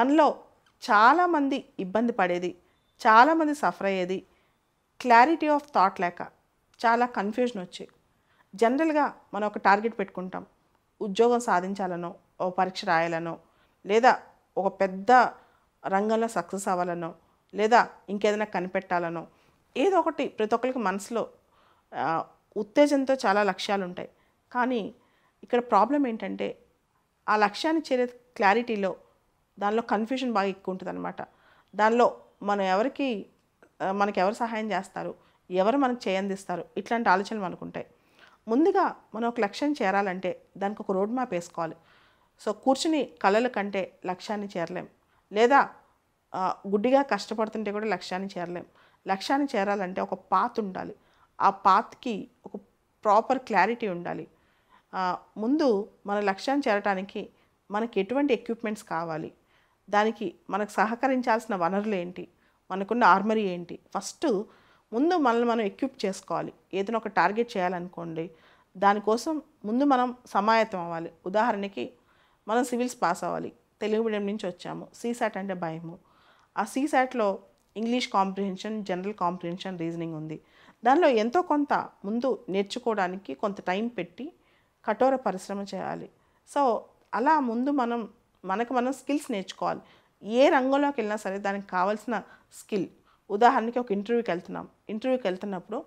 మనలో చాలామంది ఇబ్బంది పడేది, చాలామంది సఫర్ అయ్యేది క్లారిటీ ఆఫ్ థాట్ లేక, చాలా కన్ఫ్యూజన్ వచ్చి. జనరల్గా మనం ఒక టార్గెట్ పెట్టుకుంటాం, ఉద్యోగం సాధించాలనో, ఓ పరీక్ష రాయాలనో, లేదా ఒక పెద్ద రంగంలో సక్సెస్ అవ్వాలనో, లేదా ఇంకేదైనా కనిపెట్టాలనో, ఏదో ఒకటి ప్రతి ఒక్కరికి మనసులో ఉత్తేజంతో చాలా లక్ష్యాలు ఉంటాయి. కానీ ఇక్కడ ప్రాబ్లం ఏంటంటే ఆ లక్ష్యాన్ని చేరే క్లారిటీలో దానిలో కన్ఫ్యూజన్ బాగా ఎక్కువ ఉంటుంది అనమాట. దానిలో మనం మనకి ఎవరు సహాయం చేస్తారు, ఎవరు మనకు చేయందిస్తారు, ఇట్లాంటి ఆలోచనలు మనకు ఉంటాయి. ముందుగా మనం ఒక లక్ష్యం చేరాలంటే దానికి ఒక రోడ్ మ్యాప్ వేసుకోవాలి. సో కూర్చుని కళల కంటే లక్ష్యాన్ని చేరలేం, లేదా గుడ్డిగా కష్టపడుతుంటే కూడా లక్ష్యాన్ని చేరలేం. లక్ష్యాన్ని చేరాలంటే ఒక పాత్ ఉండాలి. ఆ పాత్కి ఒక ప్రాపర్ క్లారిటీ ఉండాలి. ముందు మన లక్ష్యాన్ని చేరటానికి మనకి ఎటువంటి ఎక్విప్మెంట్స్ కావాలి, దానికి మనకు సహకరించాల్సిన వనరులు ఏంటి, మనకున్న ఆర్మరీ ఏంటి, ఫస్ట్ ముందు మనల్ని మనం ఎక్విప్ చేసుకోవాలి. ఏదైనా ఒక టార్గెట్ చేయాలనుకోండి, దానికోసం ముందు మనం సమాయత్తం అవ్వాలి. ఉదాహరణకి మనం సివిల్స్ పాస్ అవ్వాలి, తెలుగు మీడియం నుంచి వచ్చాము, సీసాట్ అంటే భయము. ఆ సీసాట్లో English comprehension, general comprehension, reasoning ఉంది. దానిలో ఎంతో కొంత ముందు నేర్చుకోవడానికి కొంత టైం పెట్టి కఠోర పరిశ్రమ చేయాలి. సో అలా ముందు మనకు మనం స్కిల్స్ నేర్చుకోవాలి. ఏ రంగంలోకి వెళ్ళినా సరే దానికి కావాల్సిన స్కిల్. ఉదాహరణకి ఒక ఇంటర్వ్యూకి వెళ్తున్నప్పుడు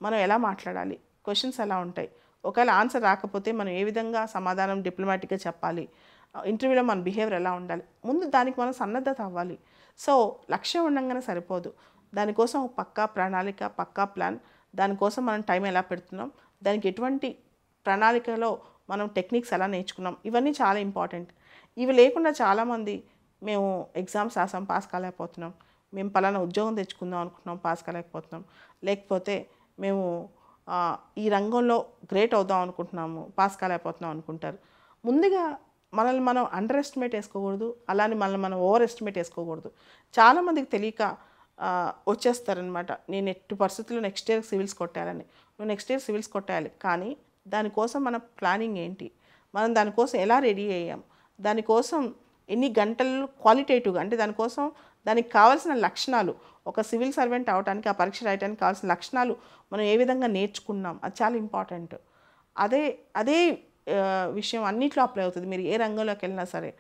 మనం ఎలా మాట్లాడాలి, క్వశ్చన్స్ ఎలా ఉంటాయి, ఒకవేళ ఆన్సర్ రాకపోతే మనం ఏ విధంగా సమాధానం డిప్లొమాటిక్గా చెప్పాలి, ఇంటర్వ్యూలో మన బిహేవియర్ ఎలా ఉండాలి, ముందు దానికి మనం సన్నద్ధత అవ్వాలి. సో లక్ష్యం ఉండగానే సరిపోదు, దానికోసం పక్కా ప్రణాళిక, పక్కా ప్లాన్, దానికోసం మనం టైం ఎలా పెడుతున్నాం, దానికి ఎటువంటి ప్రణాళికలో మనం టెక్నిక్స్ ఎలా నేర్చుకున్నాం, ఇవన్నీ చాలా ఇంపార్టెంట్. ఇవి లేకుండా చాలామంది మేము ఎగ్జామ్స్ రాసాం, పాస్ కాలేకపోతున్నాం, మేము పలానా ఉద్యోగం తెచ్చుకుందాం అనుకుంటున్నాం, పాస్ కాలేకపోతున్నాం, లేకపోతే మేము ఈ రంగంలో గ్రేట్ అవుదాం అనుకుంటున్నాము, పాస్ కాలేకపోతున్నాం అనుకుంటారు. ముందుగా మనల్ని మనం అండర్ ఎస్టిమేట్ వేసుకోకూడదు, అలానే మనల్ని మనం ఓవర్ ఎస్టిమేట్ వేసుకోకూడదు. చాలామందికి తెలియక వచ్చేస్తారనమాట, నేను ఎట్టి పరిస్థితుల్లో నెక్స్ట్ ఇయర్ సివిల్స్ కొట్టాలని. నువ్వు నెక్స్ట్ ఇయర్ సివిల్స్ కొట్టాలి, కానీ దానికోసం మన ప్లానింగ్ ఏంటి, మనం దానికోసం ఎలా రెడీ అయ్యాం, దానికోసం ఎన్ని గంటలు క్వాలిటేటివ్గా, అంటే దానికి కావాల్సిన లక్షణాలు, ఒక సివిల్ సర్వెంట్ అవడానికి, ఆ పరీక్ష రాయడానికి కావాల్సిన లక్షణాలు మనం ఏ విధంగా నేర్చుకున్నాం, అది చాలా ఇంపార్టెంట్. అదే విషయం అన్నిట్లో అప్లై అవుతుంది, మీరు ఏ రంగంలోకి వెళ్ళినా సరే.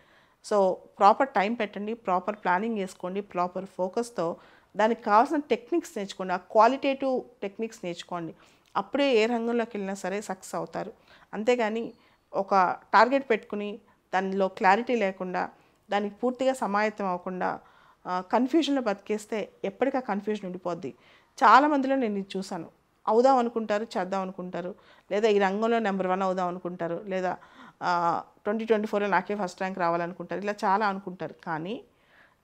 సో ప్రాపర్ టైం పెట్టండి, ప్రాపర్ ప్లానింగ్ వేసుకోండి, ప్రాపర్ ఫోకస్తో దానికి కావాల్సిన టెక్నిక్స్ నేర్చుకోండి, ఆ క్వాలిటేటివ్ టెక్నిక్స్ నేర్చుకోండి. అప్పుడే ఏ రంగంలోకి వెళ్ళినా సరే సక్సెస్ అవుతారు. అంతేగాని ఒక టార్గెట్ పెట్టుకుని దానిలో క్లారిటీ లేకుండా, దానికి పూర్తిగా సమాయత్తం అవ్వకుండా కన్ఫ్యూజన్లో బతికేస్తే ఎప్పటికీ కన్ఫ్యూజన్ ఉండిపోద్ది. చాలామందిలో నేను ఇది చూశాను. అవుదాం అనుకుంటారు, చేద్దాం అనుకుంటారు, లేదా ఈ రంగంలో నెంబర్ 1 అవుదాం అనుకుంటారు, లేదా 2024లో నాకే ఫస్ట్ ర్యాంక్ రావాలనుకుంటారు, ఇలా చాలా అనుకుంటారు. కానీ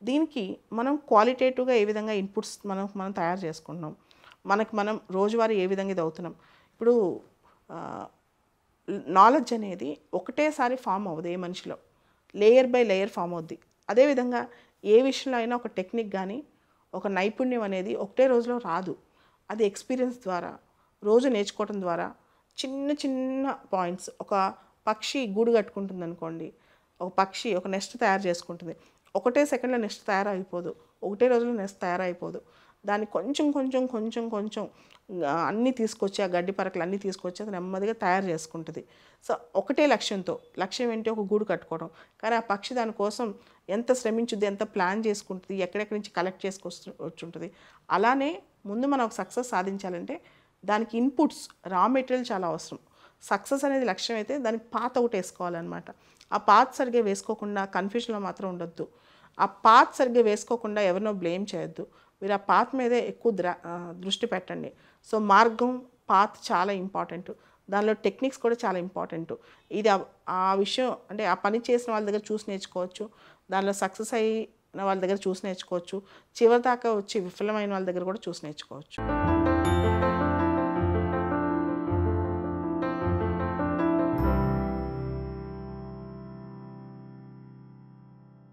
దీనికి మనం క్వాలిటేటివ్గా ఏ విధంగా ఇన్పుట్స్ మనం తయారు చేసుకుంటున్నాం, మనం రోజువారీ ఏ విధంగా ఇది అవుతున్నాం. ఇప్పుడు నాలెడ్జ్ అనేది ఒకటేసారి ఫామ్ అవ్వదు ఏ మనిషిలో, లేయర్ బై లేయర్ ఫామ్ అవుద్ది. అదేవిధంగా ఏ విషయంలో అయినా ఒక టెక్నిక్ కానీ, ఒక నైపుణ్యం అనేది ఒకటే రోజులో రాదు. అది ఎక్స్పీరియన్స్ ద్వారా, రోజు నేర్చుకోవడం ద్వారా, చిన్న చిన్న పాయింట్స్. ఒక పక్షి గూడు కట్టుకుంటుంది అనుకోండి, ఒక పక్షి ఒక నెస్ట్ తయారు చేసుకుంటుంది, ఒకటే సెకండ్లో నెస్ట్ తయారైపోదు, ఒకటే రోజులో నెస్ట్ తయారైపోదు. దాన్ని కొంచెం అన్నీ తీసుకొచ్చి, ఆ గడ్డి పరకలు అన్నీ తీసుకొచ్చి అది నెమ్మదిగా తయారు చేసుకుంటుంది. సో ఒకటే లక్ష్యం ఏంటి, ఒక గూడు కట్టుకోవడం. కానీ ఆ పక్షి దానికోసం ఎంత శ్రమించుద్ది, ఎంత ప్లాన్ చేసుకుంటుంది, ఎక్కడెక్కడి నుంచి కలెక్ట్ వచ్చుంటుంది. అలానే ముందు మనం ఒక సక్సెస్ సాధించాలంటే దానికి ఇన్పుట్స్, రా మెటీరియల్ చాలా అవసరం. సక్సెస్ అనేది లక్ష్యం అయితే దానికి పాత్ ఒకటి వేసుకోవాలన్నమాట. ఆ పాత్ సరిగ్గా వేసుకోకుండా కన్ఫ్యూజన్లో మాత్రం ఉండొద్దు. ఆ పాత్ సరిగ్గా వేసుకోకుండా ఎవరినో బ్లేమ్ చేయొద్దు. మీరు ఆ పాత్ మీదే ఎక్కువ దృష్టి పెట్టండి. సో మార్గం, పాత్ చాలా ఇంపార్టెంట్. దానిలో టెక్నిక్స్ కూడా చాలా ఇంపార్టెంట్. ఇది ఆ విషయం అంటే ఆ పని చేసిన వాళ్ళ దగ్గర చూసి నేర్చుకోవచ్చు, దానిలో సక్సెస్ అయిన వాళ్ళ దగ్గర చూసి నేర్చుకోవచ్చు, చివరి దాకా వచ్చి విఫలమైన వాళ్ళ దగ్గర కూడా చూసి నేర్చుకోవచ్చు.